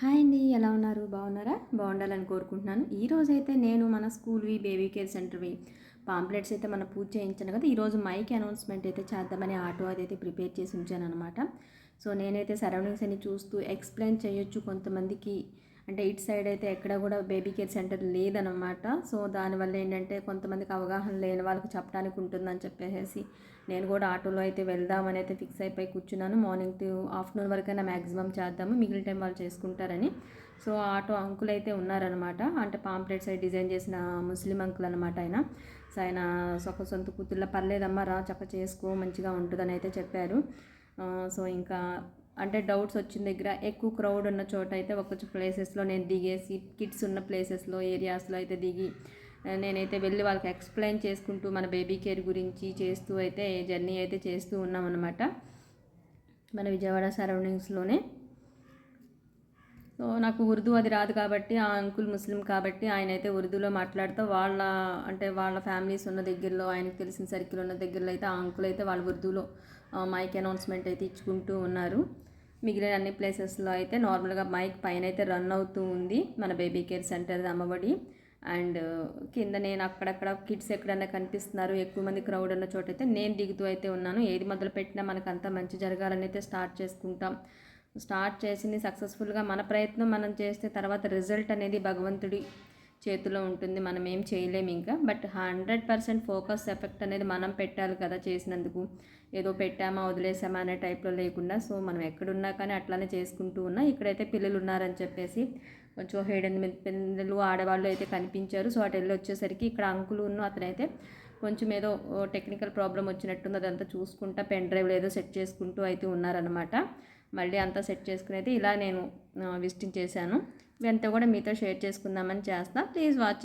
Hi అండి. ఎలా ఉన్నారు? బాగున్నారా? బాగుండాలని కోరుకుంటున్నాను. ఈరోజైతే నేను మన స్కూల్‌వి, బేబీ కేర్ సెంటర్‌వి పాంప్లెట్స్ అయితే మన పూజ చేయించాను కదా! ఈరోజు మైక్ అనౌన్స్‌మెంట్ అయితే చేద్దామని ఆటో అదైతే ప్రిపేర్ చేసి ఉంచాననమాట. సో, నేనైతే సరౌండింగ్స్ అన్ని చూస్తూ ఎక్స్‌ప్లెయిన్ చేయొచ్చు కొంతమందికి. అంటే ఇటు సైడ్ అయితే ఎక్కడ కూడా బేబీ కేర్ సెంటర్ లేదనమాట. సో, దానివల్ల ఏంటంటే కొంతమందికి అవగాహన లేని వాళ్ళకి చెప్పడానికి ఉంటుందని చెప్పేసి నేను కూడా ఆటోలో అయితే వెళ్దామని అయితే ఫిక్స్ అయిపోయి కూర్చున్నాను. మార్నింగ్ టు ఆఫ్టర్నూన్ వరకైనా మ్యాక్సిమం చేద్దాము, మిగిలిన టైం వాళ్ళు చేసుకుంటారని. సో, ఆటో అంకుల్ అయితే ఉన్నారనమాట. అంటే పాంప్లెట్స్ అవి డిజైన్ చేసిన ముస్లిం అంకుల్ అనమాట ఆయన. సో, ఆయన సొంత కూతుర్లా పర్లేదమ్మా రా చక్కగా చేసుకో మంచిగా ఉంటుందని అయితే చెప్పారు. సో, ఇంకా అంటే డౌట్స్ వచ్చిన దగ్గర ఎక్కువ క్రౌడ్ ఉన్న చోట అయితే ఒక ప్లేసెస్లో నేను దిగేసి, కిడ్స్ ఉన్న ప్లేసెస్లో ఏరియాస్లో అయితే దిగి నేనైతే వెళ్ళి వాళ్ళకి ఎక్స్ప్లెయిన్ చేసుకుంటూ మన బేబీ కేర్ గురించి చేస్తూ అయితే జర్నీ అయితే చేస్తూ ఉన్నామన్నమాట మన విజయవాడ సరౌండింగ్స్లోనే. సో, నాకు ఉర్దూ అది రాదు కాబట్టి ఆ అంకుల్ ముస్లిం కాబట్టి ఆయన అయితే ఉర్దూలో మాట్లాడుతూ వాళ్ళ ఫ్యామిలీస్ ఉన్న దగ్గరలో ఆయనకు తెలిసిన సర్కిల్ ఉన్న దగ్గరలో అయితే ఆ అంకుల్ అయితే వాళ్ళ ఉర్దూలో మైక్ అనౌన్స్మెంట్ అయితే ఇచ్చుకుంటూ ఉన్నారు. మిగిలిన అన్ని ప్లేసెస్లో అయితే నార్మల్గా మైక్ పైన అయితే రన్ అవుతూ ఉంది మన బేబీ కేర్ సెంటర్ అమ్మఒడి. అండ్ కింద నేను అక్కడక్కడ కిడ్స్ ఎక్కడన్నా కనిపిస్తున్నారు, ఎక్కువ మంది క్రౌడ్ ఉన్న చోట అయితే నేను దిగుతూ అయితే ఉన్నాను. ఏది మొదలు పెట్టినా మనకంతా మంచి జరగాలని అయితే స్టార్ట్ చేసింది సక్సెస్ఫుల్గా మన ప్రయత్నం మనం చేస్తే తర్వాత రిజల్ట్ అనేది భగవంతుడి చేతిలో ఉంటుంది. మనం ఏం చేయలేము ఇంకా. బట్ 100% ఫోకస్ ఎఫెక్ట్ అనేది మనం పెట్టాలి కదా చేసినందుకు. ఏదో పెట్టామా వదిలేసామా అనే టైప్లో లేకుండా. సో, మనం ఎక్కడున్నా కానీ అట్లానే చేసుకుంటూ ఉన్నా. ఇక్కడైతే పిల్లలు ఉన్నారని చెప్పేసి కొంచెం 7-8 పిల్లలు ఆడవాళ్ళు అయితే కనిపించారు. సో, అటు వెళ్ళి వచ్చేసరికి ఇక్కడ అంకులు అతనైతే కొంచెం ఏదో టెక్నికల్ ప్రాబ్లం వచ్చినట్టుంది, అదంతా చూసుకుంటా పెన్ డ్రైవ్లో ఏదో సెట్ చేసుకుంటూ అయితే ఉన్నారనమాట. మళ్ళీ అంతా సెట్ చేసుకుని అయితే ఇలా నేను విజిటింగ్ చేశాను. ఇవంతా కూడా మీతో షేర్ చేసుకుందామని చేస్తా. Please watch.